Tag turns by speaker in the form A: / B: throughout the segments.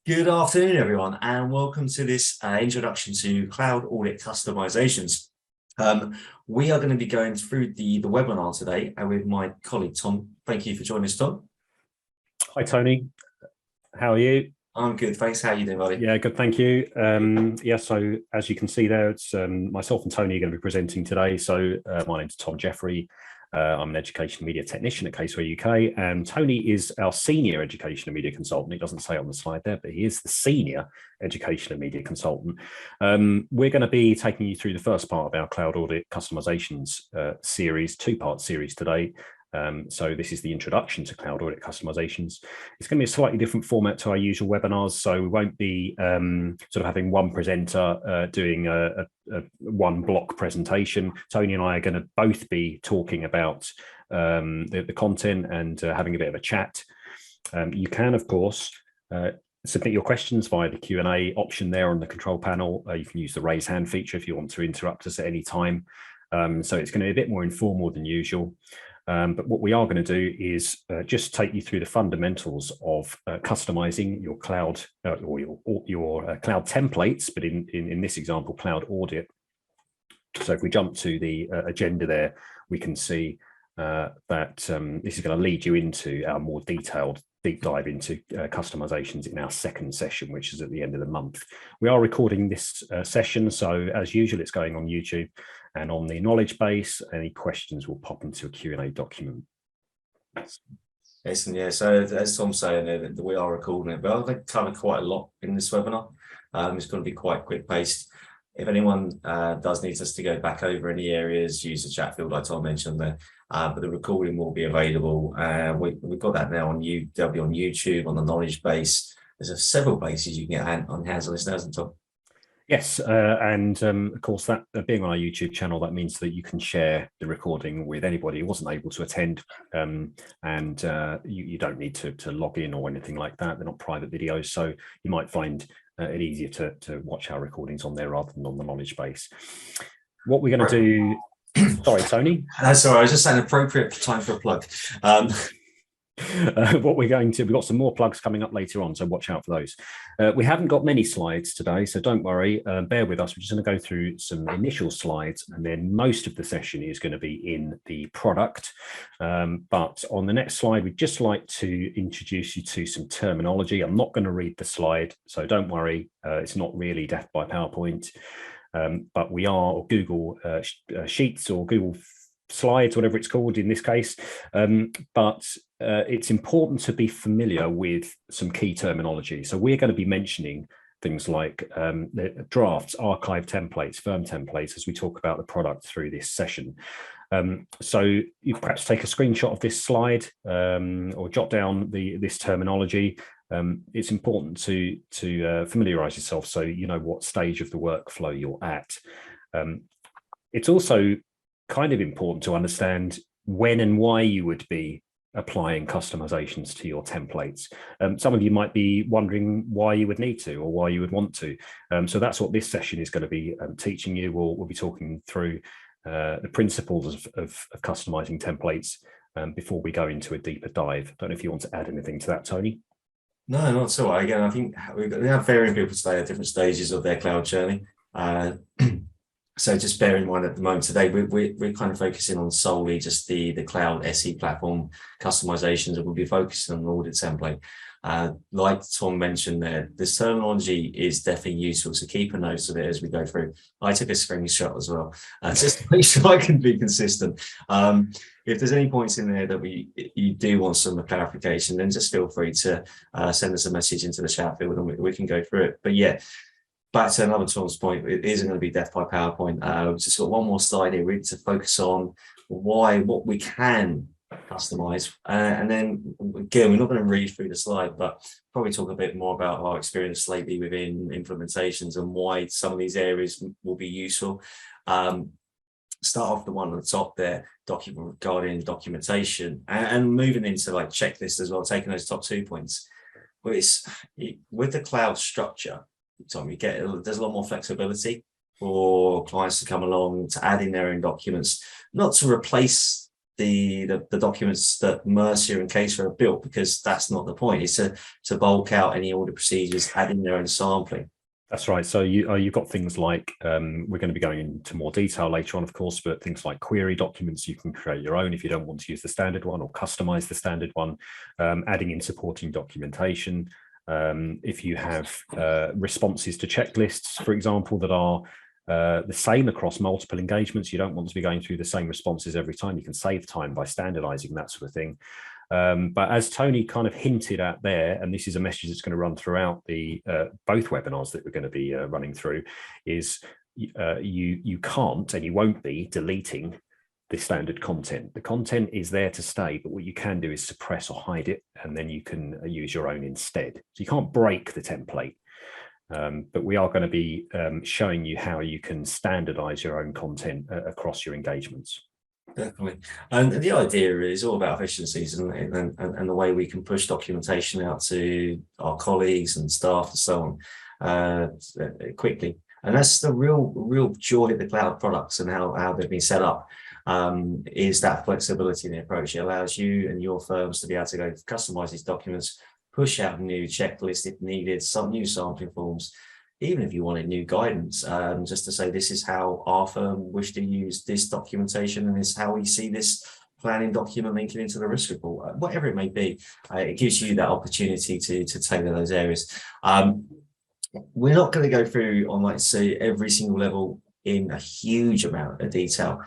A: Good afternoon, everyone, and welcome to this introduction to cloud audit customizations. We are going to be going through the webinar today with my colleague, Tom. Thank you for joining us, Tom.
B: Hi, Tony. How are you?
A: I'm good, thanks. How are you doing, buddy?
B: Yeah, good, thank you. So as you can see there, it's myself and Tony are going to be presenting today. So my name's Tom Jeffrey. I'm an education and media technician at Caseware UK, and Tony is our senior education and media consultant. It doesn't say on the slide there, but he is the senior education and media consultant. We're going to be taking you through the first part of our cloud audit customizations series, two-part series today. So this is the introduction to cloud audit customizations. It's going to be a slightly different format to our usual webinars. So we won't be sort of having one presenter doing a one block presentation. Tony and I are going to both be talking about the content and having a bit of a chat. You can, of course, submit your questions via the Q&A option there on the control panel. You can use the raise hand feature if you want to interrupt us at any time. So it's going to be a bit more informal than usual. But what we are going to do is just take you through the fundamentals of customizing your cloud or your cloud templates, but in this example, cloud audit. So if we jump to the agenda there, we can see that this is going to lead you into our more detailed deep dive into customizations in our second session, which is at the end of the month. We are recording this session, so as usual, it's going on YouTube and on the knowledge base. Any questions will pop into a Q&A document.
A: Excellent, yeah. So as Tom's saying there, that we are recording it, but I think covered quite a lot in this webinar. It's going to be quite quick-paced. If anyone does need us to go back over any areas, use the chat field like Tom mentioned there. But the recording will be available. We've got that now on they'll be on YouTube, on the knowledge base. There's several bases you can get hands on this now, isn't it, Tom?
B: Yes, and of course, that being on our YouTube channel, that means that you can share the recording with anybody who wasn't able to attend, and you don't need to log in or anything like that. They're not private videos, so you might find it easier to watch our recordings on there rather than on the knowledge base. What we're going to do... Sorry, Tony.
A: Sorry, I was just saying appropriate time for a plug.
B: What we've got some more plugs coming up later on, so watch out for those. We haven't got many slides today, so don't worry, bear with us. We're just going to go through some initial slides, and then most of the session is going to be in the product. But on the next slide, we'd just like to introduce you to some terminology. I'm not going to read the slide, so don't worry. It's not really death by PowerPoint, but we are, or Google Sheets or Google Slides, whatever it's called in this case, but it's important to be familiar with some key terminology. So we're going to be mentioning things like the drafts, archive templates, firm templates as we talk about the product through this session. So you perhaps take a screenshot of this slide or jot down this terminology. It's important to familiarize yourself so you know what stage of the workflow you're at. It's also kind of important to understand when and why you would be applying customizations to your templates. Some of you might be wondering why you would need to or why you would want to. So that's what this session is going to be teaching you. We'll be talking through the principles of customizing templates before we go into a deeper dive. I don't know if you want to add anything to that, Tony.
A: No, not so. Again, I think we have varying people today at different stages of their cloud journey. So just bear in mind at the moment today, we're kind of focusing on solely just the cloud SE platform customizations, and we'll be focusing on an audit template. Like Tom mentioned there, this terminology is definitely useful, so keep a note of it as we go through. I took a screenshot as well, just to make sure I can be consistent. If there's any points in there that you do want some clarification, then just feel free to send us a message into the chat field and we can go through it. But yeah, back to another Tom's point, it isn't going to be death by PowerPoint. We've just got one more slide here really to focus on what we can customize. And then again, we're not going to read through the slide, but probably talk a bit more about our experience lately within implementations and why some of these areas will be useful. Start off the one at the top there, regarding documentation, and moving into like checklists as well, taking those top 2 points. But with the cloud structure, Tom, there's a lot more flexibility for clients to come along to add in their own documents, not to replace the documents that Mercia and Caseware have built, because that's not the point. It's to bulk out any audit procedures, add in their own sampling.
B: That's right. So you've got things like, we're going to be going into more detail later on, of course, but things like query documents, you can create your own if you don't want to use the standard one, or customize the standard one, adding in supporting documentation. If you have responses to checklists, for example, that are the same across multiple engagements, you don't want to be going through the same responses every time. You can save time by standardizing that sort of thing. But as Tony kind of hinted at there, and this is a message that's going to run throughout the both webinars that we're going to be running through, is you can't and you won't be deleting the standard content. The content is there to stay, but what you can do is suppress or hide it, and then you can use your own instead. So you can't break the template. But we are going to be showing you how you can standardize your own content across your engagements.
A: Definitely. And the idea is all about efficiencies and the way we can push documentation out to our colleagues and staff and so on quickly. And that's the real joy of the cloud products and how they've been set up, is that flexibility in the approach. It allows you and your firms to be able to go customize these documents, push out new checklists if needed, some new sampling forms, even if you wanted new guidance, just to say this is how our firm wish to use this documentation and this is how we see this planning document linking into the risk report, whatever it may be. It gives you that opportunity to tailor those areas. We're not going to go through on, like, say, every single level in a huge amount of detail,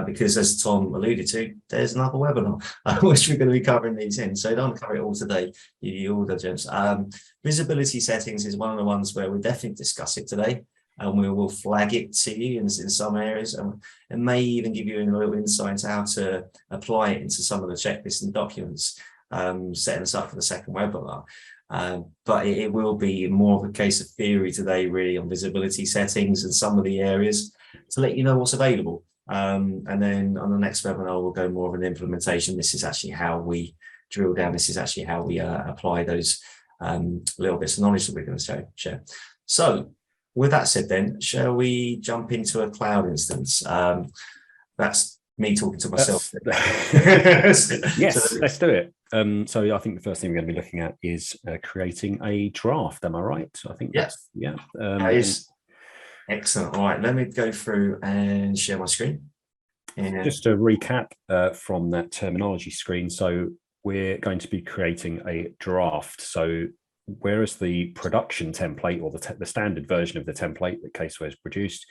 A: because as Tom alluded to, there's another webinar which we're going to be covering these in. So I don't cover it all today, all the gems. Visibility settings is one of the ones where we'll definitely discuss it today, and we will flag it to you in some areas, and may even give you a little insight into how to apply it into some of the checklists and documents, setting us up for the second webinar. But it will be more of a case of theory today, really, on visibility settings and some of the areas to let you know what's available. And then on the next webinar, we'll go more of an implementation. This is actually how we drill down. This is actually how we apply those little bits of knowledge that we're going to share. So with that said, then, shall we jump into a cloud instance? That's me talking to myself.
B: Yes,
A: So,
B: let's do it. So I think the first thing we're going to be looking at is creating a draft. Am I right? I think that's, yeah.
A: That is excellent. All right, let me go through and share my screen. And
B: just to recap from that terminology screen, so we're going to be creating a draft. So whereas the production template, or the standard version of the template that Caseware has produced,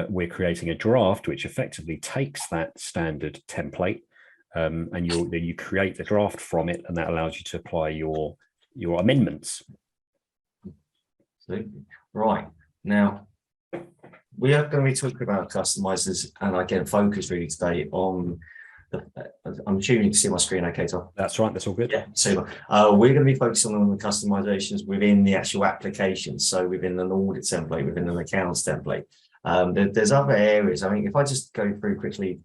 B: we're creating a draft which effectively takes that standard template, and then you create the draft from it, and that allows you to apply your amendments.
A: Absolutely. Right, now we are going to be talking about customizers, and again focus really today on I'm assuming you can see my screen okay, Tom? That's
B: right, that's all good.
A: Yeah, super. We're going to be focusing on the customizations within the actual application, so within an audit template, within an accounts template. There's other areas. I mean, if I just go through quickly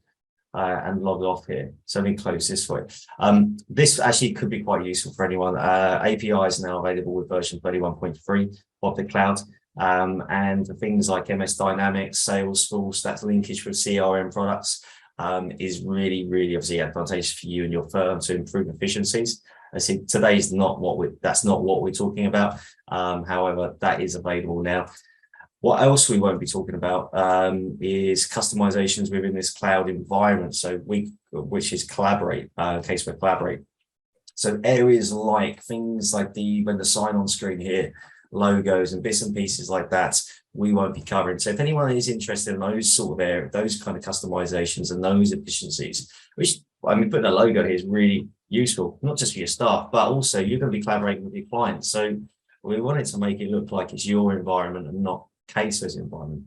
A: and log off here, so let me close this for you. This actually could be quite useful for anyone. API is now available with version 31.3 of the cloud, and things like MS Dynamics, Salesforce, that's linkage with CRM products, is really obviously advantageous for you and your firm to improve efficiencies. I see today's that's not what we're talking about. However, that is available now. What else we won't be talking about is customizations within this cloud environment. So which is Collaborate, Caseware Collaborate. So areas like things like when the sign-on screen here, logos and bits and pieces like that, we won't be covering. So if anyone is interested in those sort of areas, those kind of customizations and those efficiencies, which, I mean, putting a logo here is really useful, not just for your staff, but also you're going to be collaborating with your clients. So we wanted to make it look like it's your environment and not Caseware's environment.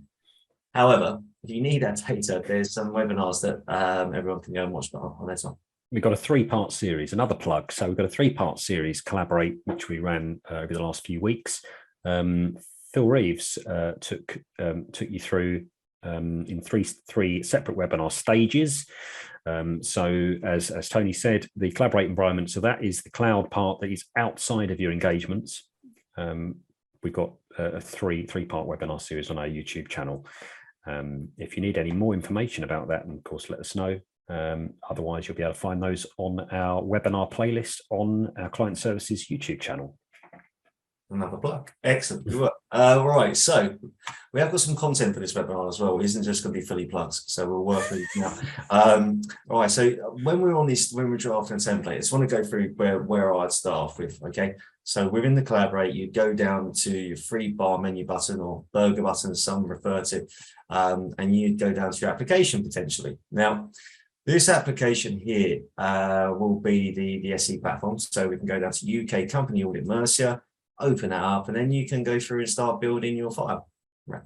A: However, if you need that data, there's some webinars that everyone can go and watch on their time.
B: We've got a three-part series, another plug. So we've got a three-part series, Collaborate, which we ran over the last few weeks. Phil Reeves took you through in three separate webinar stages. So as Tony said, the Collaborate environment, so that is the cloud part that is outside of your engagements. We've got a three-part webinar series on our YouTube channel. If you need any more information about that, and of course, let us know. Otherwise, you'll be able to find those on our webinar playlist on our Client Services YouTube channel.
A: Another plug. Excellent. Good work. Right. So we have got some content for this webinar as well. It isn't just going to be fully plugs. So we'll work with it now. All right. So when we're on this, when we're drafting a template, I just want to go through where I'd start off with. Okay. So within the Collaborate, you go down to your free bar menu button or burger button, as some refer to, and you go down to your application potentially. Now, this application here will be the SE platform. So we can go down to UK Company Audit Mercia, open that up, and then you can go through and start building your file. Right.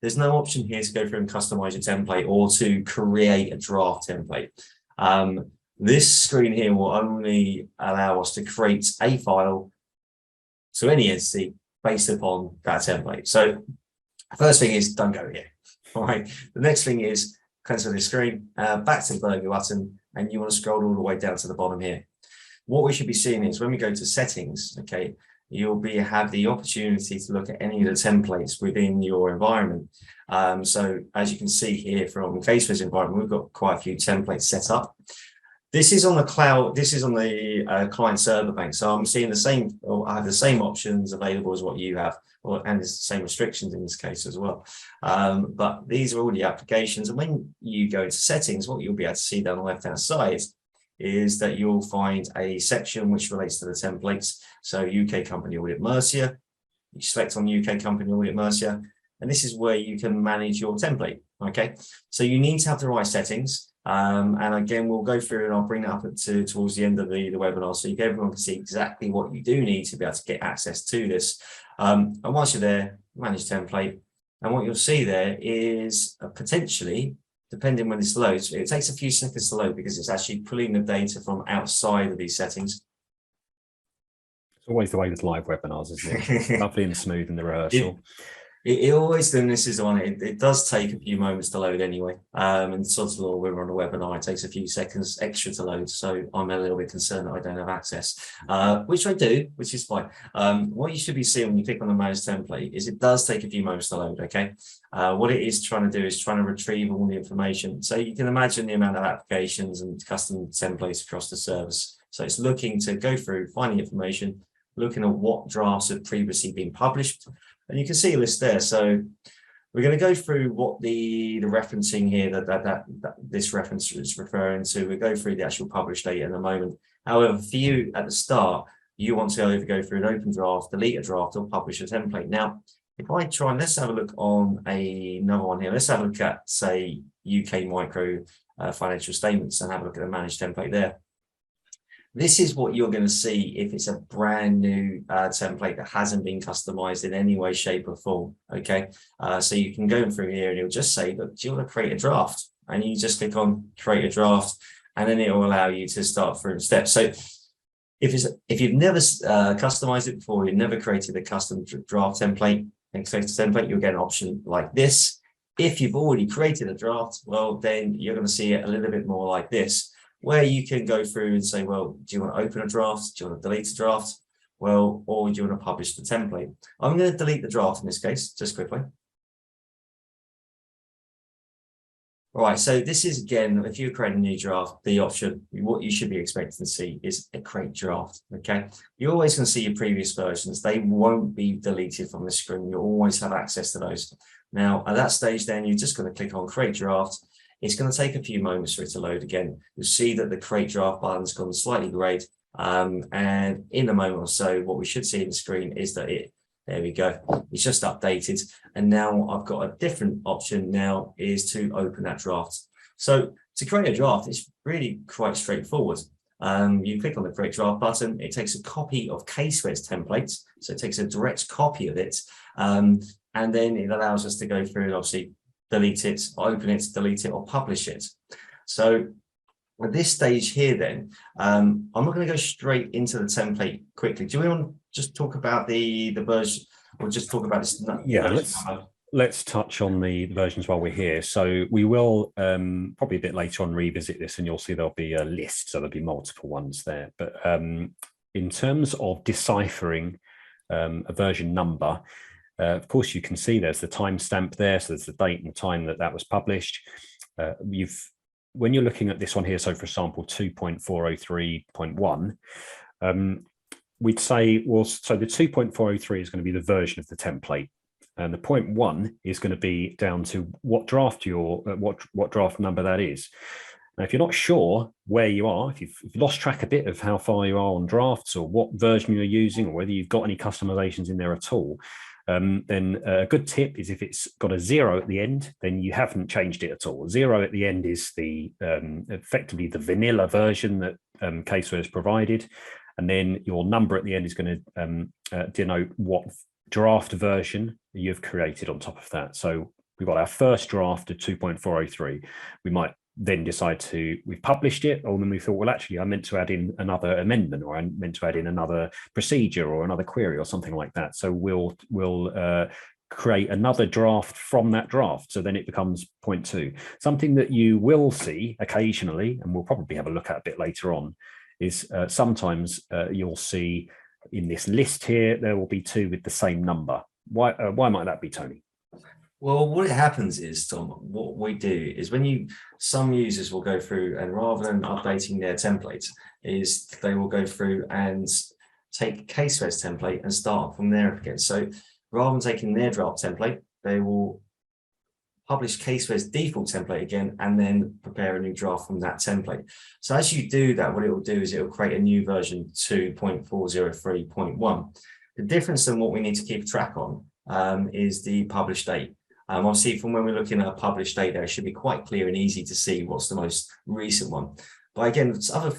A: There's no option here to go through and customize your template or to create a draft template. This screen here will only allow us to create a file to any entity based upon that template. So first thing is don't go here. All right. The next thing is cancel the screen, back to the burger button, and you want to scroll all the way down to the bottom here. What we should be seeing is when we go to settings, okay, you'll have the opportunity to look at any of the templates within your environment. So as you can see here from Caseware's environment, we've got quite a few templates set up. This is on the cloud, this is on the client server bank. So I'm seeing the same, or I have the same options available as what you have, and there's the same restrictions in this case as well. But these are all the applications. And when you go into settings, what you'll be able to see down the left-hand side is that you'll find a section which relates to the templates. So UK Company Audit Mercia, you select on UK Company Audit Mercia, and this is where you can manage your template. Okay, so you need to have the right settings. And again, we'll go through and I'll bring that up towards the end of the webinar so everyone can see exactly what you do need to be able to get access to this. And once you're there, manage template. And what you'll see there is potentially, depending when this loads, it takes a few seconds to load because it's actually pulling the data from outside of these settings.
B: It's always the way with live webinars, isn't it? Lovely and smooth in the rehearsal.
A: It always, then this is on it does take a few moments to load anyway. And sort of law, we're on a webinar, it takes a few seconds extra to load. So I'm a little bit concerned that I don't have access, which I do, which is fine. What you should be seeing when you click on the manage template is it does take a few moments to load. Okay. What it is trying to do is trying to retrieve all the information. So you can imagine the amount of applications and custom templates across the service. So it's looking to go through, finding information, looking at what drafts have previously been published. And you can see a list there. So we're going to go through what the referencing here that this reference is referring to. We'll go through the actual published date in a moment. However, for you at the start, you want to either go through an open draft, delete a draft, or publish a template. Now, if I try and let's have a look on another one here. Let's have a look at, say, UK micro financial statements and have a look at the managed template there. This is what you're going to see if it's a brand new template that hasn't been customized in any way, shape, or form. Okay, so you can go through here and it'll just say, look, do you want to create a draft? And you just click on create a draft, and then it will allow you to start through steps. So if you've never customized it before, you've never created a custom draft template and create a template, you'll get an option like this. If you've already created a draft, well, then you're going to see it a little bit more like this, where you can go through and say, well, do you want to open a draft? Do you want to delete a draft? Well, or do you want to publish the template? I'm going to delete the draft in this case, just quickly. All right, so this is, again, if you create a new draft, the option, what you should be expecting to see is a create draft, okay? You're always going to see your previous versions. They won't be deleted from the screen. You'll always have access to those. Now, at that stage, then you're just going to click on create draft. It's going to take a few moments for it to load again. You'll see that the create draft button's gone slightly grayed. And in a moment or so, what we should see in the screen is that there we go. It's just updated. And now I've got a different option now is to open that draft. So to create a draft, it's really quite straightforward. You click on the create draft button. It takes a copy of Caseware's template. So it takes a direct copy of it. And then it allows us to go through and obviously delete it, open it, delete it, or publish it. So at this stage here, then, I'm not going to go straight into the template quickly. Do we want to just talk about the version, or just talk about this?
B: Yeah, let's touch on the versions while we're here. So we will probably a bit later on revisit this, and you'll see there'll be a list, so there'll be multiple ones there. But in terms of deciphering a version number, of course, you can see there's the timestamp there, so there's the date and the time that was published. when you're looking at this one here, so for example, 2.403.1, we'd say, well, so the 2.403 is going to be the version of the template. And the 0.1 is going to be down to what draft what draft number that is. Now, if you're not sure where you are, if you've lost track a bit of how far you are on drafts or what version you're using or whether you've got any customizations in there at all, then a good tip is if it's got a 0 at the end, then you haven't changed it at all. 0 at the end is the effectively the vanilla version that Caseware has provided. And then your number at the end is going to denote what draft version you've created on top of that. So we've got our first draft of 2.403. We might then decide we've published it, or then we thought, well, actually, I meant to add in another amendment, or I meant to add in another procedure or another query or something like that. So we'll create another draft from that draft. So then it becomes 0.2. Something that you will see occasionally, and we'll probably have a look at a bit later on, is sometimes you'll see in this list here, there will be 2 with the same number. Why might that be, Tony?
A: Well, what happens is, Tom, what we do is some users will go through and rather than updating their templates, is they will go through and take Caseware's template and start from there again. So rather than taking their draft template, they will publish Caseware's default template again and then prepare a new draft from that template. So as you do that, what it will do is it will create a new version 2.403.1. The difference in what we need to keep track on is the publish date. Obviously, from when we're looking at a published date there, it should be quite clear and easy to see what's the most recent one. But again, what other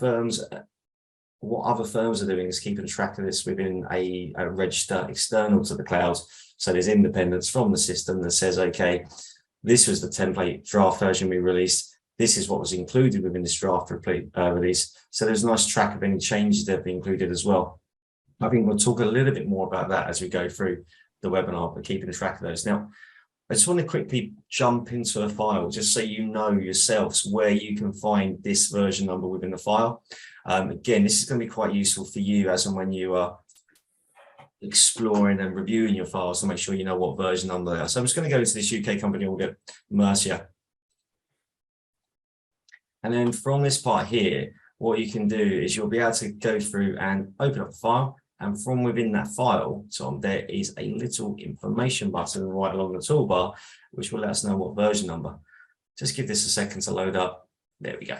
A: firms are doing is keeping track of this within a register external to the cloud. So there's independence from the system that says, okay, this was the template draft version we released. This is what was included within this draft release. So there's a nice track of any changes that have been included as well. I think we'll talk a little bit more about that as we go through the webinar, but keeping track of those. Now, I just want to quickly jump into a file just so you know yourselves where you can find this version number within the file. Again, this is going to be quite useful for you as and when you are exploring and reviewing your files to make sure you know what version number they are. So I'm just going to go into this UK company, we'll get Mercia. And then from this part here, what you can do is you'll be able to go through and open up the file. And from within that file, Tom, there is a little information button right along the toolbar, which will let us know what version number. Just give this a second to load up. There we go.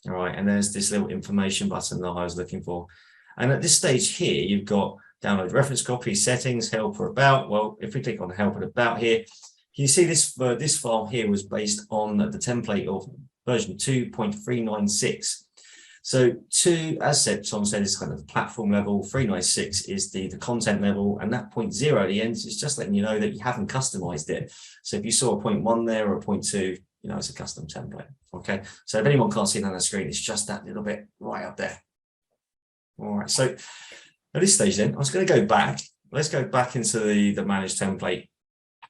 A: All right, and there's this little information button that I was looking for. And at this stage here, you've got download reference copy, settings, help or about. Well, if we click on help and about here, you see this file here was based on the template of version 2.396. So as said, Tom said, is kind of the platform level. 396 is the content level, and that 0.0 at the end is just letting you know that you haven't customized it. So if you saw a 0.1 there or a 0.2, you know, it's a custom template. Okay. So if anyone can't see that on the screen, it's just that little bit right up there. All right. So at this stage then, I was going to go back. Let's go back into the managed template,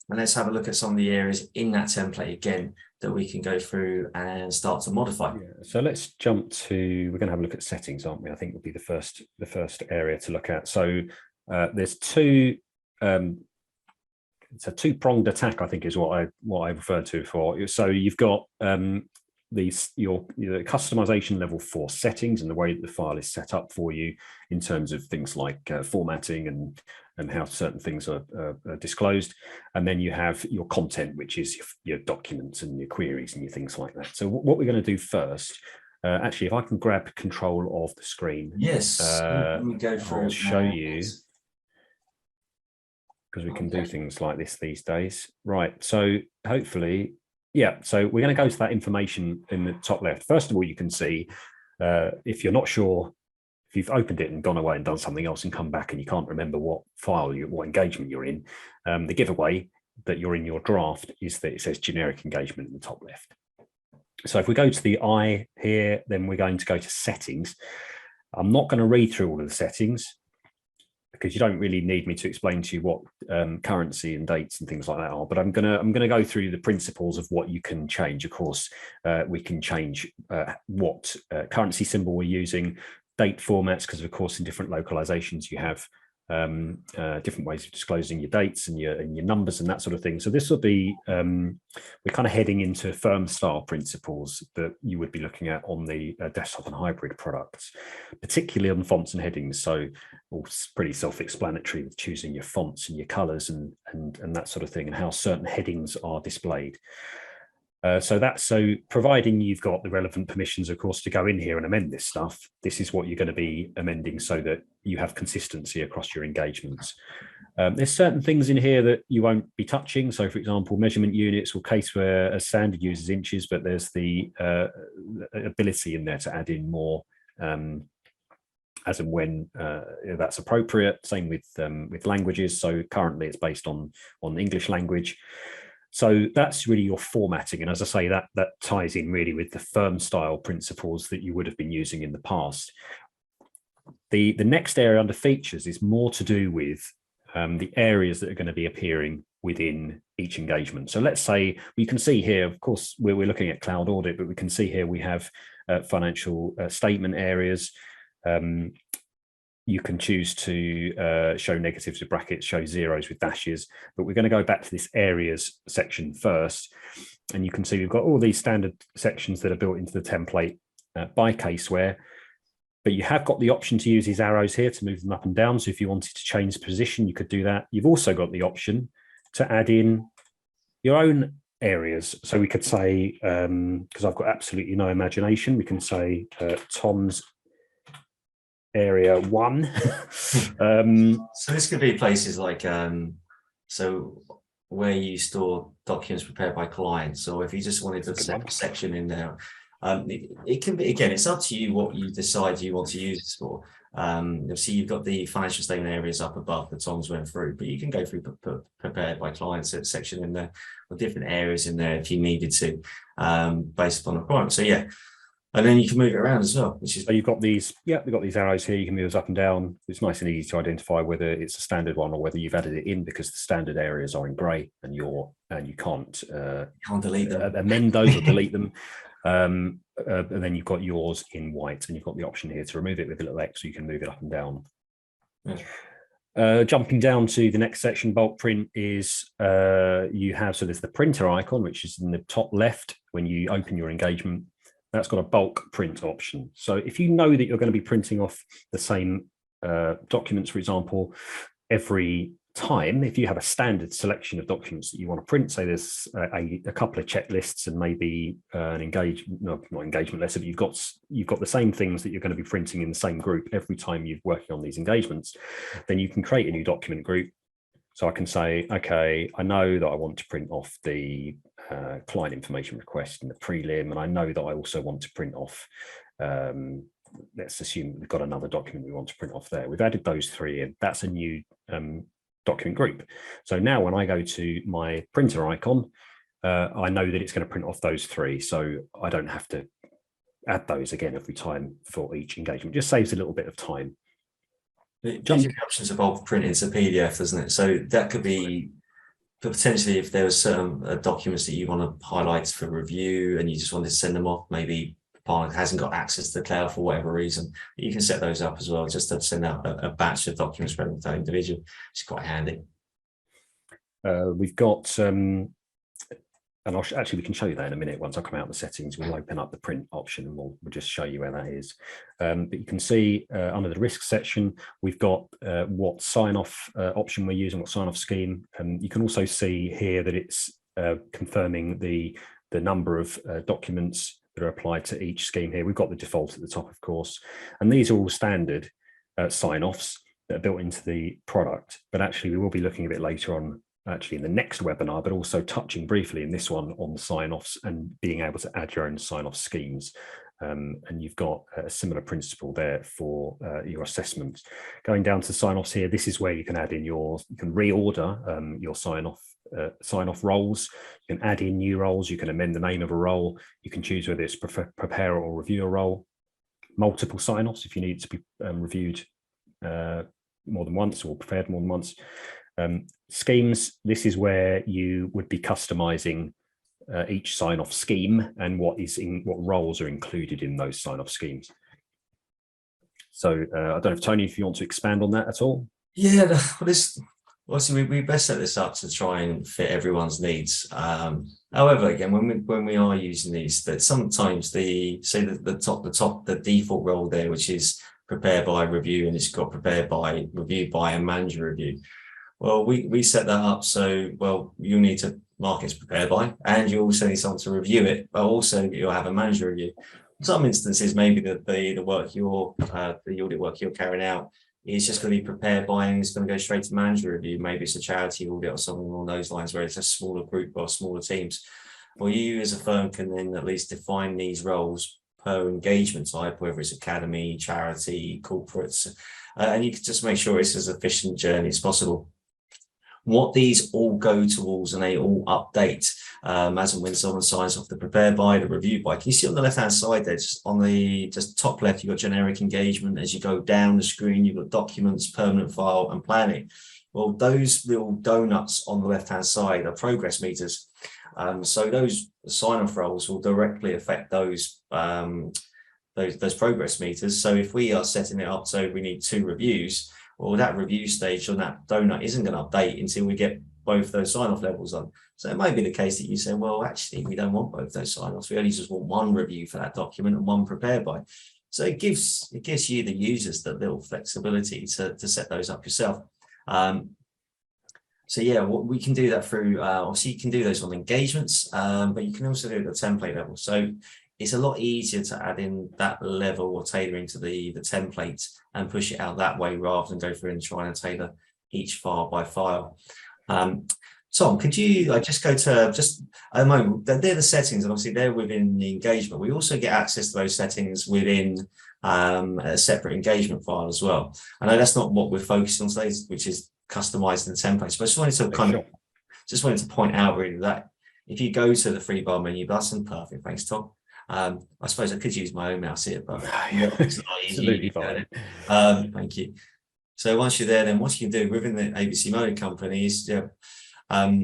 A: and let's have a look at some of the areas in that template again that we can go through and start to modify.
B: Yeah, so let's jump to, we're going to have a look at settings, aren't we? I think would be the first area to look at. So there's it's a two-pronged attack, I think is what I referred to before. So you've got your customization level for settings and the way that the file is set up for you in terms of things like formatting and how certain things are disclosed. And then you have your content, which is your documents and your queries and your things like that. So what we're going to do first, actually, if I can grab control of the screen.
A: Yes, let me go through.
B: I'll show you, because we can do things like this these days. Right, so hopefully, yeah, so we're going to go to that information in the top left. First of all, you can see, if you're not sure, if you've opened it and gone away and done something else and come back and you can't remember what file, what engagement you're in, the giveaway that you're in your draft is that it says generic engagement in the top left. So if we go to the I here, then we're going to go to settings. I'm not going to read through all of the settings because you don't really need me to explain to you what currency and dates and things like that are. But I'm gonna go through the principles of what you can change. Of course, we can change what currency symbol we're using, date formats, because of course in different localizations you have different ways of disclosing your dates and your numbers and that sort of thing. So this will be, we're kind of heading into firm style principles that you would be looking at on the desktop and hybrid products, particularly on fonts and headings. So all pretty self-explanatory with choosing your fonts and your colors and that sort of thing, and how certain headings are displayed. So providing you've got the relevant permissions, of course, to go in here and amend this stuff, this is what you're going to be amending so that you have consistency across your engagements. There's certain things in here that you won't be touching. So, for example, measurement units or Caseware as standard uses inches, but there's the ability in there to add in more as and when that's appropriate. Same with languages. So currently it's based on English language. So that's really your formatting. And as I say, that ties in really with the firm style principles that you would have been using in the past. The next area under features is more to do with the areas that are going to be appearing within each engagement. So let's say, you can see here, of course, we're looking at Cloud Audit, but we can see here we have financial statement areas. You can choose to show negatives with brackets, show zeros with dashes, but we're going to go back to this areas section first. And you can see we've got all these standard sections that are built into the template by Caseware, but you have got the option to use these arrows here to move them up and down. So if you wanted to change position, you could do that. You've also got the option to add in your own areas. So we could say, because I've got absolutely no imagination, we can say Tom's area 1.
A: So this could be places like so where you store documents prepared by clients, or if you just wanted a separate section in there, it can be, again, it's up to you what you decide you want to use this for. See, you've got the financial statement areas up above that Tom's went through, but you can go through prepared by clients section in there, or different areas in there if you needed to, based upon the requirement. So yeah. And then you can move it around as well, which is.
B: So you've got these, yeah, we've got these arrows here. You can move those up and down. It's nice and easy to identify whether it's a standard one or whether you've added it in, because the standard areas are in grey and you can't
A: delete them,
B: amend those or delete them. And then you've got yours in white, and you've got the option here to remove it with a little X, so you can move it up and down. Yeah. Jumping down to the next section, bulk print is you have, so there's the printer icon, which is in the top left when you open your engagement. That's got a bulk print option. So if you know that you're going to be printing off the same documents, for example, every time, if you have a standard selection of documents that you want to print, say there's a couple of checklists and maybe an not engagement letter, but you've got the same things that you're going to be printing in the same group every time you're working on these engagements, then you can create a new document group. So I can say, okay, I know that I want to print off the client information request and the prelim, and I know that I also want to print off, let's assume we've got another document we want to print off there. We've added those 3 in. That's a new document group. So now when I go to my printer icon, I know that it's going to print off those 3. So I don't have to add those again every time for each engagement. It just saves a little bit of time.
A: It gives you the options of bulk print into PDF, doesn't it? So that could be potentially if there were certain documents that you want to highlight for review and you just wanted to send them off, maybe the partner hasn't got access to the cloud for whatever reason, you can set those up as well, just to send out a batch of documents relevant to that individual. It's quite handy.
B: We've got and actually we can show you that in a minute. Once I come out of the settings, we'll open up the print option and we'll just show you where that is. But you can see under the risk section, we've got what sign-off option we're using, what sign-off scheme. You can also see here that it's confirming the number of documents that are applied to each scheme here. We've got the default at the top, of course, and these are all standard sign-offs that are built into the product. But actually, we will be looking a bit later on, actually in the next webinar, but also touching briefly in this one on sign-offs and being able to add your own sign-off schemes. And you've got a similar principle there for your assessments. Going down to sign-offs here, this is where you can add in you can reorder your sign-off roles. You can add in new roles. You can amend the name of a role. You can choose whether it's prepare or review a role. Multiple sign-offs if you need to be reviewed more than once or prepared more than once. Schemes, this is where you would be customizing each sign-off scheme and what roles are included in those sign-off schemes. So I don't know if Tony, if you want to expand on that at all.
A: Yeah, this obviously we best set this up to try and fit everyone's needs. However, again, when we are using these, that sometimes the default role there, which is prepared by review, and it's got prepared by review by and manager review. Well, we set that up so, well, you need to mark it's prepared by, and you also need someone to review it, but also you'll have a manager review. In some instances, maybe the audit work you're carrying out is just going to be prepared by and it's going to go straight to manager review. Maybe it's a charity audit or something along those lines where it's a smaller group or smaller teams. Well, you as a firm can then at least define these roles per engagement type, whether it's academy, charity, corporates, and you can just make sure it's as efficient journey as possible. What these all go towards and they all update as and when someone signs off the prepare by, the review by. Can you see on the left-hand side there, just on the top left, you've got generic engagement. As you go down the screen, you've got documents, permanent file, and planning. Well, those little donuts on the left-hand side are progress meters. So those sign-off roles will directly affect those progress meters. So if we are setting it up so we need 2 reviews, well, that review stage on that donut isn't going to update until we get both those sign-off levels on. So it might be the case that you say, well, actually, we don't want both those sign-offs. We only just want 1 review for that document and 1 prepared by. So it gives you, the users, that little flexibility to set those up yourself. So yeah, we can do that through, obviously you can do those on engagements, but you can also do it at the template level. So it's a lot easier to add in that level or tailoring to the template and push it out that way rather than go through and trying to tailor each file by file. Tom, could you just go to just at the moment, they're the settings, and obviously they're within the engagement. We also get access to those settings within a separate engagement file as well. I know that's not what we're focusing on today, which is customizing the templates, but I just wanted to point out really that if you go to the free bar menu button, perfect, thanks Tom. I suppose I could use my own mouse here, but it's not easy.
B: Absolutely fine.
A: Thank you. So once you're there, then what you can do within the ABC Motor companies, not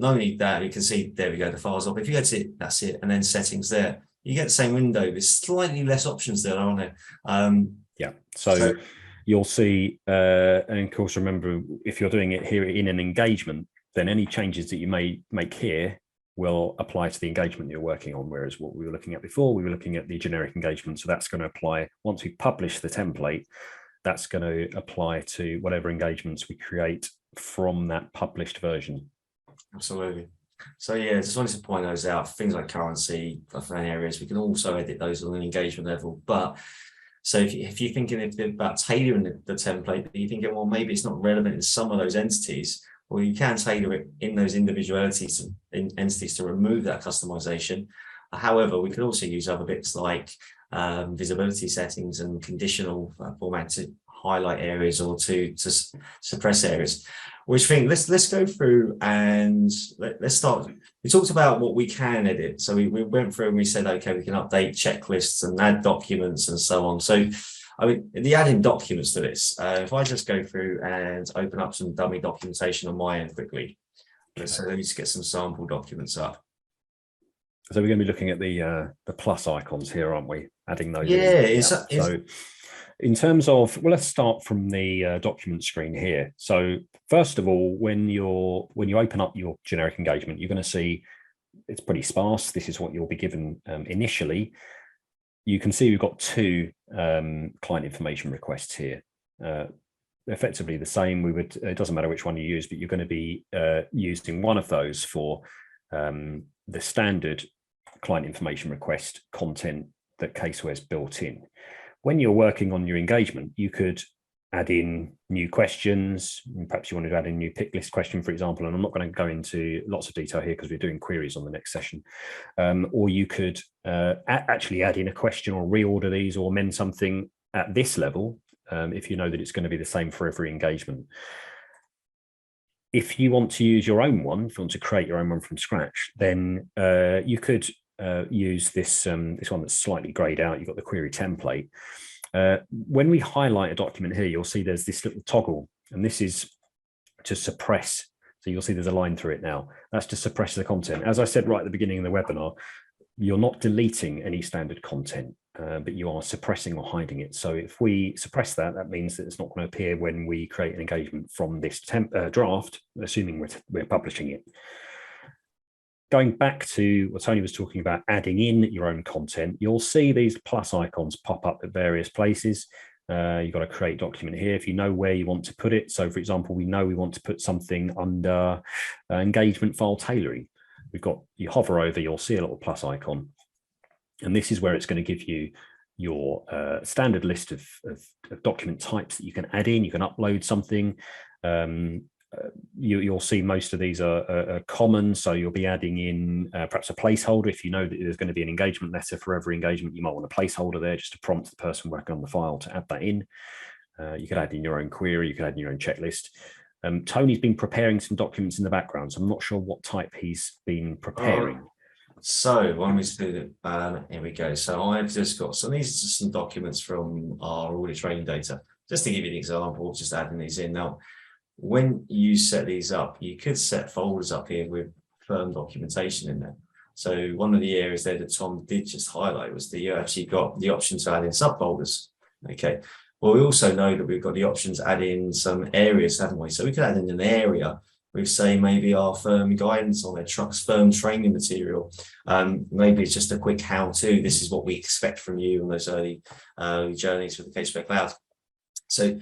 A: only that, you can see, there we go, the files up. If you go to it, that's it, and then settings there, you get the same window. There's slightly less options there, aren't there?
B: Yeah. So you'll see, and of course, remember, if you're doing it here in an engagement, then any changes that you may make here will apply to the engagement you're working on, whereas what we were looking at before, we were looking at the generic engagement. So that's going to apply once we publish the template, that's going to apply to whatever engagements we create from that published version.
A: Absolutely. So yeah, just wanted to point those out. Things like currency, different areas, we can also edit those on an engagement level. But so if you're thinking about tailoring the template, you're thinking, well, maybe it's not relevant in some of those entities, well, you can tailor it in those individualities in entities to remove that customization. However, we can also use other bits like visibility settings and conditional format to highlight areas or to suppress areas. Which thing? Let's go through and let's start. We talked about what we can edit. So we went through and we said, okay, we can update checklists and add documents and so on. So I mean, the adding documents to this, if I just go through and open up some dummy documentation on my end quickly, let's just get some sample documents up.
B: So we're going to be looking at the plus icons here, aren't we? Adding those.
A: Yeah.
B: So in terms of, well, let's start from the document screen here. So first of all, when you open up your generic engagement, you're going to see it's pretty sparse. This is what you'll be given initially. You can see we've got 2 client information requests here. Effectively the same. It doesn't matter which one you use, but you're going to be using one of those for the standard client information request content that Caseware's built in. When you're working on your engagement, you could add in new questions. Perhaps you wanted to add in a new pick list question, for example, and I'm not going to go into lots of detail here because we're doing queries on the next session. Or you could actually add in a question or reorder these or amend something at this level if you know that it's going to be the same for every engagement. If you want to use your own one, if you want to create your own one from scratch, then you could use this one that's slightly grayed out. You've got the query template. When we highlight a document here, you'll see there's this little toggle, and this is to suppress. So you'll see there's a line through it now. That's to suppress the content. As I said right at the beginning of the webinar, you're not deleting any standard content. but you are suppressing or hiding it. So if we suppress that, that means that it's not going to appear when we create an engagement from this draft, assuming we're publishing it. Going back to what Tony was talking about, adding in your own content, you'll see these plus icons pop up at various places. You've got to create document here if you know where you want to put it. So for example, we know we want to put something under engagement file tailoring. You hover over, you'll see a little plus icon. And this is where it's going to give you your standard list of document types that you can add in. You can upload something. You'll see most of these are common. So you'll be adding in perhaps a placeholder. If you know that there's going to be an engagement letter for every engagement, you might want a placeholder there just to prompt the person working on the file to add that in. You could add in your own query. You could add in your own checklist. Tony's been preparing some documents in the background, so I'm not sure what type he's been preparing.
A: So when we do here we go. So I've just got these are just some documents from our audit training data. Just to give you an example, just adding these in. Now, when you set these up, you could set folders up here with firm documentation in there. So one of the areas there that Tom did just highlight was that you actually got the option to add in subfolders. Okay. Well, we also know that we've got the option to add in some areas, haven't we? So we could add in an area with, say, maybe our firm guidance on their trucks, firm training material. Maybe it's just a quick how-to. This is what we expect from you on those early journeys with the Caseware Cloud. So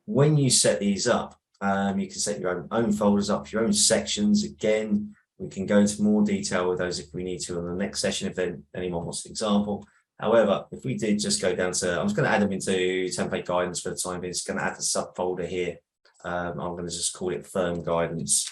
A: when you set these up, you can set your own folders up, your own sections. Again, we can go into more detail with those if we need to on the next session, if anyone wants an example. However, if we did just go down to, I'm just going to add them into template guidance for the time being. It's going to add the subfolder here. I'm going to just call it firm guidance.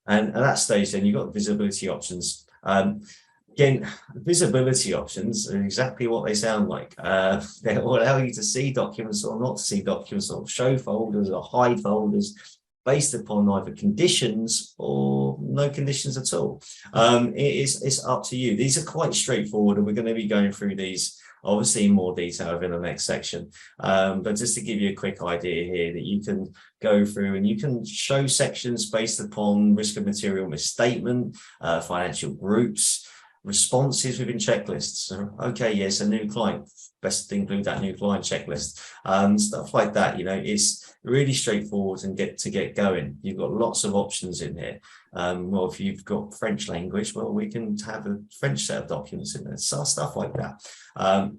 A: And at that stage, then you've got visibility options. Again, visibility options are exactly what they sound like. They will allow you to see documents or not to see documents, or show folders or hide folders based upon either conditions or no conditions at all. It's up to you. These are quite straightforward, and we're going to be going through these obviously in more detail in the next section. But just to give you a quick idea here that you can go through and you can show sections based upon risk of material misstatement, financial groups, responses within checklists. Okay, yes, a new client, best to include that new client checklist, stuff like that. You know, it's really straightforward and get going. You've got lots of options in here. Well, if you've got French language, well, we can have a French set of documents in there, so stuff like that.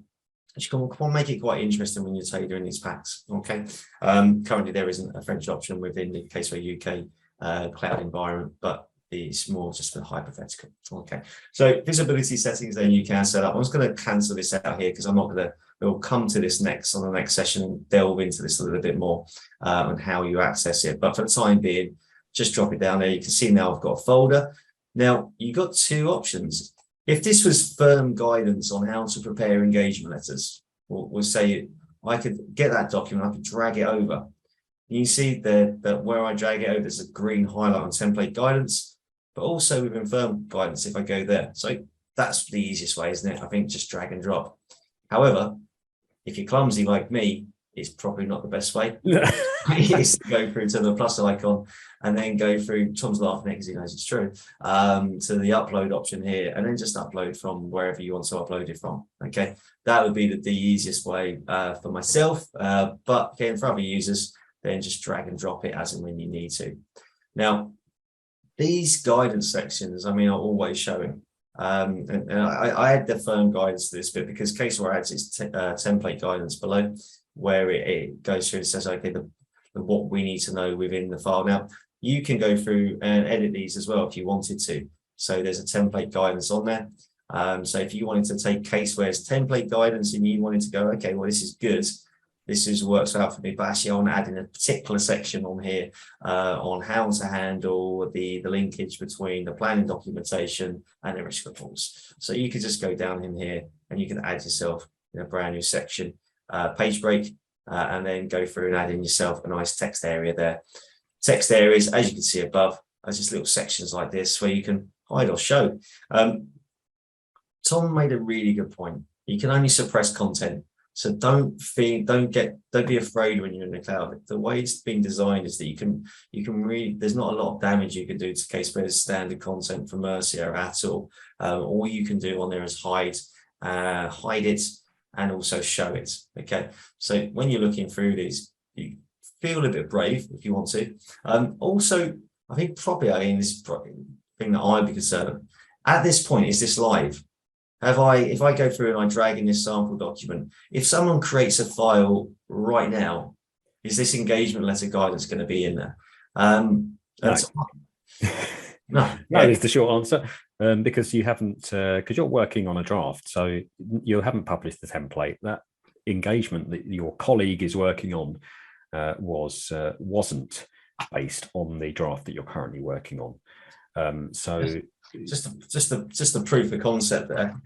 A: Which can make it quite interesting when you're tailoring these packs. Okay, currently there isn't a French option within the Caseware UK cloud environment, but it's more just a hypothetical. Okay, so visibility settings then you can set up. I'm just going to cancel this out here because I'm not going to, we'll come to this next on the next session and delve into this a little bit more on how you access it. But for the time being, just drop it down there. You can see now I've got a folder. Now you've got two options. If this was firm guidance on how to prepare engagement letters, we'll say I could get that document, I could drag it over. You see there that where I drag it over, there's a green highlight on template guidance. But also within firm guidance, if I go there. So that's the easiest way, isn't it? I think just drag and drop. However, if you're clumsy like me, it's probably not the best way. It's to go through to the plus icon and then go through, Tom's laughing because he knows it's true, to the upload option here, and then just upload from wherever you want to upload it from. Okay, that would be the easiest way for myself. But again, for other users, then just drag and drop it as and when you need to. Now, these guidance sections, I mean, are always showing. And I add the firm guidance to this bit because Caseware adds its template guidance below, where it goes through and says, okay, what we need to know within the file. Now, you can go through and edit these as well if you wanted to. So there's a template guidance on there. So if you wanted to take Caseware's template guidance and you wanted to go, okay, well, this is good. This works out for me, but actually I want to add in a particular section on here on how to handle the linkage between the planning documentation and the risk reports. So you could just go down in here and you can add yourself in a brand new section, page break, and then go through and add in yourself a nice text area there. Text areas, as you can see above, are just little sections like this where you can hide or show. Tom made a really good point. You can only suppress content So don't be afraid when you're in the cloud. The way it's been designed is that you can really, there's not a lot of damage you can do to Caseware's standard content from Mercia at all. All you can do on there is hide it and also show it. Okay, so when you're looking through these, you feel a bit brave if you want to. Also, I think probably this thing that I'd be concerned of, at this point, is this live? If I go through and I drag in this sample document, if someone creates a file right now, is this engagement letter guidance going to be in there?
B: No. No is the short answer, because you haven't, because you're working on a draft, so you haven't published the template. That engagement that your colleague is working on wasn't based on the draft that you're currently working on. So
A: just the proof of concept there,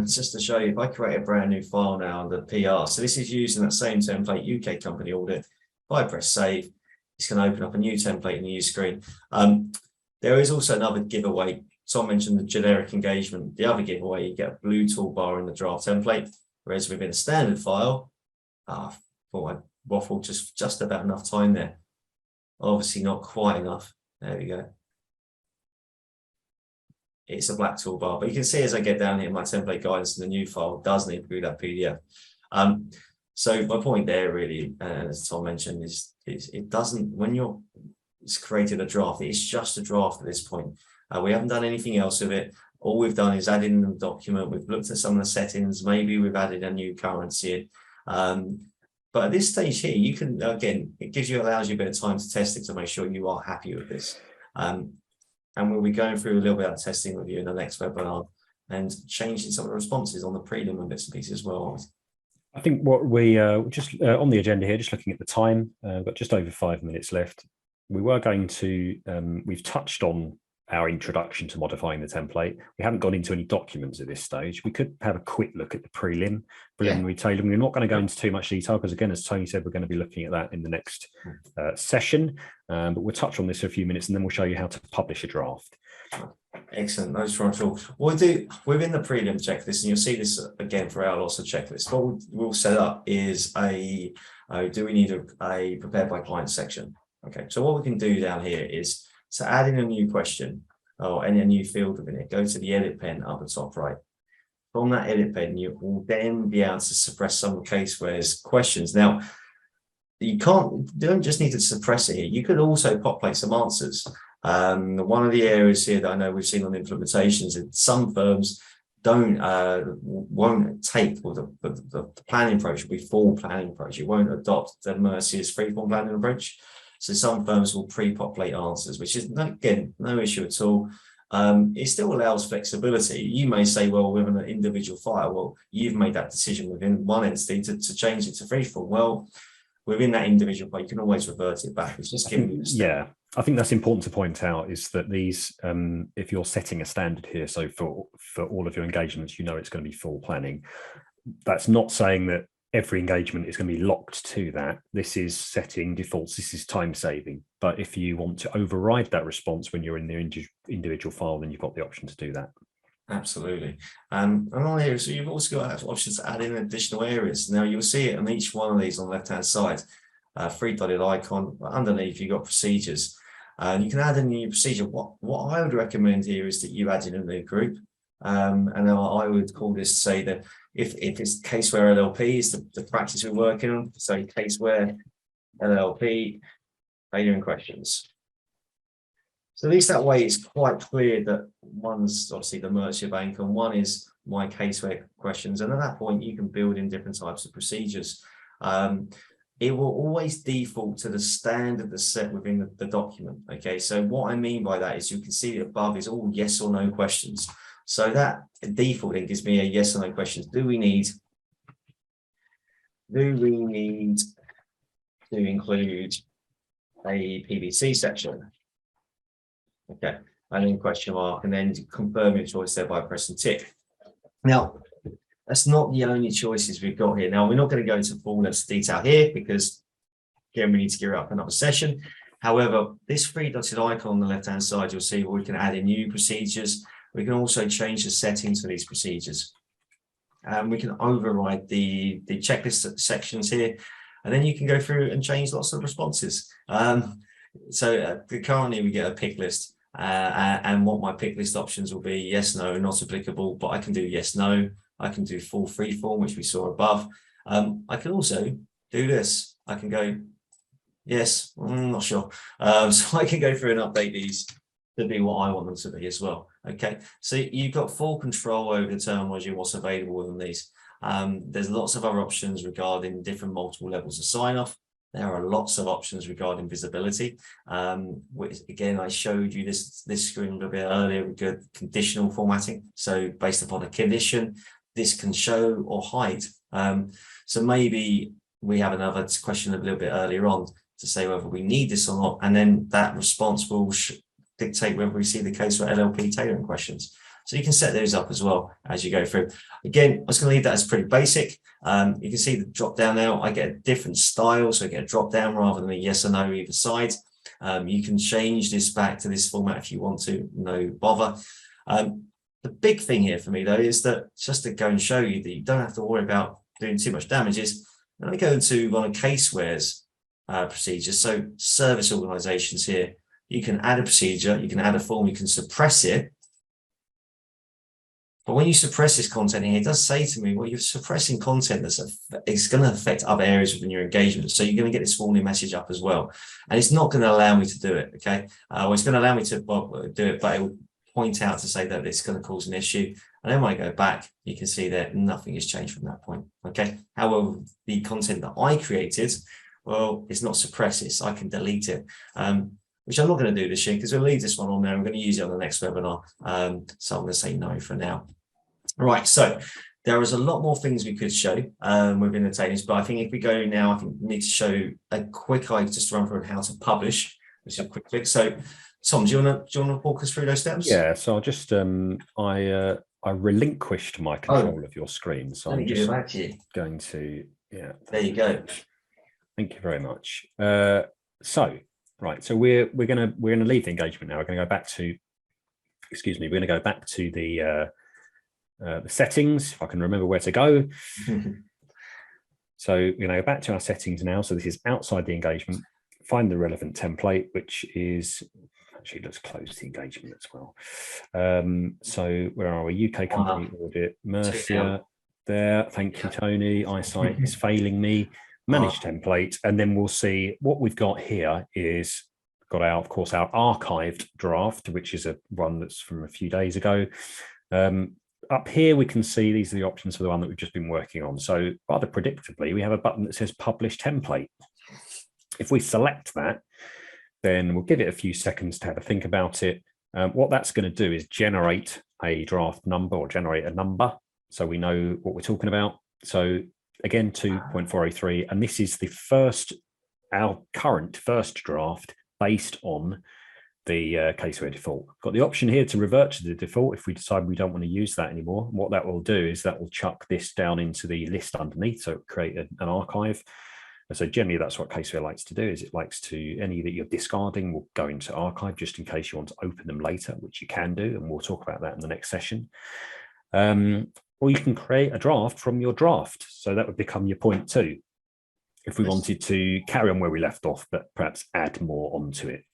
A: just to show you, if I create a brand new file now under PR, so this is using that same template, UK company audit. If I press save, it's going to open up a new template in the new screen. There is also another giveaway. Tom mentioned the generic engagement. The other giveaway, you get a blue toolbar in the draft template, whereas within a standard file, I thought I'd waffle just about enough time there. Obviously not quite enough. There we go. It's a black toolbar, but you can see as I get down here, my template guidance in the new file doesn't include that PDF. So my point there really, as Tom mentioned, is it doesn't, when it's created a draft, it's just a draft at this point. We haven't done anything else with it. All we've done is add in the document. We've looked at some of the settings. Maybe we've added a new currency. But at this stage here, you can, again, allows you a bit of time to test it to make sure you are happy with this. And we'll be going through a little bit of testing with you in the next webinar and changing some of the responses on the prelim and bits and pieces as well.
B: I think what we just on the agenda here, just looking at the time, we've got just over 5 minutes left. We were going to, we've touched on our introduction to modifying the template. We haven't gone into any documents at this stage. We could have a quick look at the preliminary tailoring. We're not going to go into too much detail because, again, as Tony said, we're going to be looking at that in the next session. But we'll touch on this for a few minutes and then we'll show you how to publish a draft.
A: Excellent. Those are all. What we'll do within the prelim checklist, and you'll see this again for our lots of checklists, what we'll set up is do we need a prepared by client section? Okay, so what we can do down here is to add in a new question or any new field within it, go to the edit pen up the top right. From that edit pen, you will then be able to suppress some of Caseware's questions. Now, you don't just need to suppress it here. You could also populate some answers. One of the areas here that I know we've seen on implementations is some firms won't take, or the planning approach will be full planning approach. It won't adopt the Mercia's freeform planning approach. So some firms will pre-populate answers, which is, again, no issue at all. It still allows flexibility. You may say, well, within an individual file, well, you've made that decision within one entity to change it to freeform. Well, within that individual file, you can always revert it back. It's just giving you a step.
B: Yeah, I think that's important to point out is that these, if you're setting a standard here, so for all of your engagements, you know it's going to be full planning. That's not saying that every engagement is going to be locked to that. This is setting defaults. This is time saving. But if you want to override that response when you're in the individual file, then you've got the option to do that.
A: Absolutely. And on here, so you've also got options to add in additional areas. Now you'll see it on each one of these on the left-hand side, three-dotted icon. Underneath, you've got procedures. You can add in a new procedure. What I would recommend here is that you add in a new group. And I would call this, say that if it's Caseware LLP is the practice we're working on, so Caseware LLP tailoring questions. So at least that way it's quite clear that one's obviously the Mercia Bank and one is my Caseware questions. And at that point, you can build in different types of procedures. It will always default to the standard that's set within the document. Okay, so what I mean by that is you can see above is all yes or no questions. So that default then gives me a yes or no questions. Do we need to include a PVC section? Okay, and then question mark, and then confirm your choice there by pressing tick. Now, that's not the only choices we've got here. Now, we're not going to go into full levels of detail here because, again, we need to gear up another session. However, this three-dotted icon on the left-hand side, you'll see where we can add in new procedures. We can also change the settings for these procedures. We can override the checklist sections here, and then you can go through and change lots of responses. Currently we get a pick list, and what my pick list options will be: yes, no, not applicable. But I can do yes, no. I can do full free form, which we saw above. I can also do this. I can go yes, not sure. So I can go through and update these to be what I want them to be as well. Okay, so you've got full control over the terminology and what's available within these. There's lots of other options regarding different multiple levels of sign-off. There are lots of options regarding visibility. Which, again, I showed you this screen a little bit earlier with good conditional formatting. So based upon a condition, this can show or hide. So maybe we have another question a little bit earlier on to say whether we need this or not, and then that response will dictate whether we see the Caseware LLP tailoring questions. So you can set those up as well as you go through. Again, I was going to leave that as pretty basic. You can see the drop down now. I get a different style, so I get a drop down rather than a yes or no either side. You can change this back to this format if you want to, no bother. The big thing here for me though is that just to go and show you that you don't have to worry about doing too much damage is when I go to one of Caseware's procedures, so service organizations here, you can add a procedure, you can add a form, you can suppress it. But when you suppress this content here, it does say to me, well, you're suppressing content it's going to affect other areas within your engagement. So you're going to get this warning message up as well. And it's not going to allow me to do it, okay? Well, it's going to allow me to do it, but it will point out to say that it's going to cause an issue. And then when I go back, you can see that nothing has changed from that point, okay? However, the content that I created, well, it's not suppressed, I can delete it. Which I'm not going to do this year because we'll leave this one on there. I'm going to use it on the next webinar. So I'm going to say no for now. Right, so there is a lot more things we could show within the tailings, but I think if we go now, I think we need to show a quick just to run through how to publish, which is a quick fix. So Tom, do you want to walk us through those steps?
B: Yeah, so I'll just I relinquished my control of your screen. So I'm just going to, yeah.
A: There you go.
B: Thank you very much. Right, so we're gonna leave the engagement now. We're gonna go back to, excuse me, we're gonna go back to the settings, if I can remember where to go. So we're gonna go back to our settings now. So this is outside the engagement. Find the relevant template, which is actually, let's close the engagement as well. So where are we? UK company audit, Mercia. There, thank you, Tony. Eyesight is failing me. Manage template, and then we'll see what we've got here is got our, of course, our archived draft, which is one that's from a few days ago. Up here, we can see these are the options for the one that we've just been working on. So rather predictably, we have a button that says publish template. If we select that, then we'll give it a few seconds to have a think about it. What that's going to do is generate a draft number or generate a number so we know what we're talking about. So again, 2.403, and this is our current first draft based on the Caseware default. Got the option here to revert to the default if we decide we don't want to use that anymore. And what that will do is that will chuck this down into the list underneath, so create an archive. And so generally that's what Caseware likes to do, is it likes to, any that you're discarding will go into archive just in case you want to open them later, which you can do, and we'll talk about that in the next session. Or you can create a draft from your draft. So that would become your point 2 if we wanted to carry on where we left off, but perhaps add more onto it.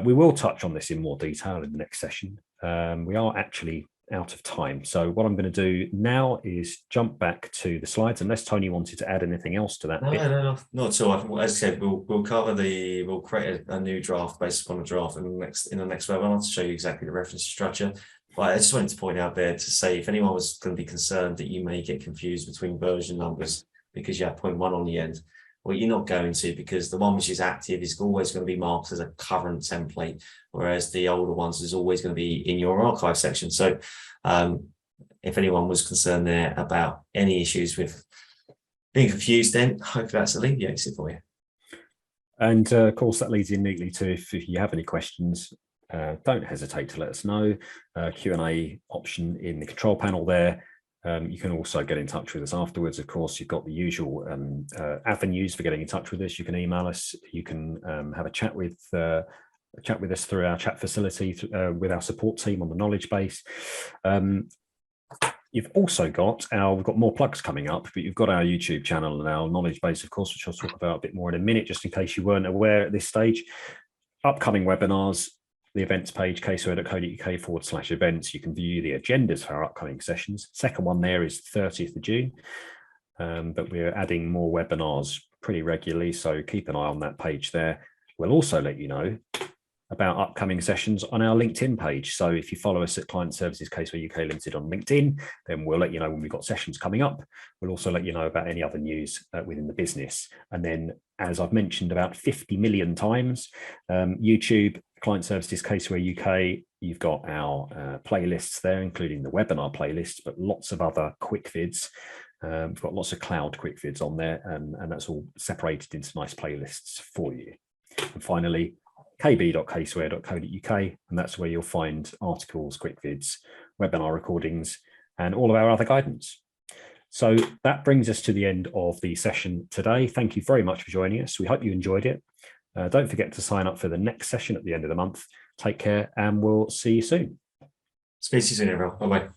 B: We will touch on this in more detail in the next session. We are actually out of time. So what I'm going to do now is jump back to the slides, unless Tony wanted to add anything else to that.
A: No, not at all. As I said, we'll create a new draft based upon the draft in the next webinar to show you exactly the reference structure. But I just wanted to point out there to say, if anyone was going to be concerned that you may get confused between version numbers because you have 0.1 on the end, well, you're not going to, because the one which is active is always going to be marked as a current template, whereas the older ones is always going to be in your archive section. So if anyone was concerned there about any issues with being confused, then hopefully that's alleviates it for you.
B: And of course, that leads in neatly to, if you have any questions, don't hesitate to let us know. Q&A option in the control panel there. You can also get in touch with us afterwards. Of course, you've got the usual avenues for getting in touch with us. You can email us. You can have a chat with us through our chat facility with our support team on the knowledge base. You've also got we've got more plugs coming up, but you've got our YouTube channel and our knowledge base, of course, which I'll talk about a bit more in a minute, just in case you weren't aware at this stage. Upcoming webinars, the events page, caseware.co.uk/events. You can view the agendas for our upcoming sessions. Second one there is 30th of June, but we're adding more webinars pretty regularly, so keep an eye on that page there. We'll also let you know about upcoming sessions on our LinkedIn page. So if you follow us at Client Services Caseware UK Limited on LinkedIn, then we'll let you know when we've got sessions coming up. We'll also let you know about any other news within the business. And then, as I've mentioned about 50 million times, YouTube, Client Services Caseware UK, you've got our playlists there, including the webinar playlists, but lots of other quick vids. We've got lots of cloud quick vids on there, and that's all separated into nice playlists for you. And finally, kb.caseware.co.uk, and that's where you'll find articles, quick vids, webinar recordings, and all of our other guidance. So that brings us to the end of the session today. Thank you very much for joining us. We hope you enjoyed it. Don't forget to sign up for the next session at the end of the month. Take care, and we'll see you soon.
A: Speak to you soon, everyone. Bye-bye.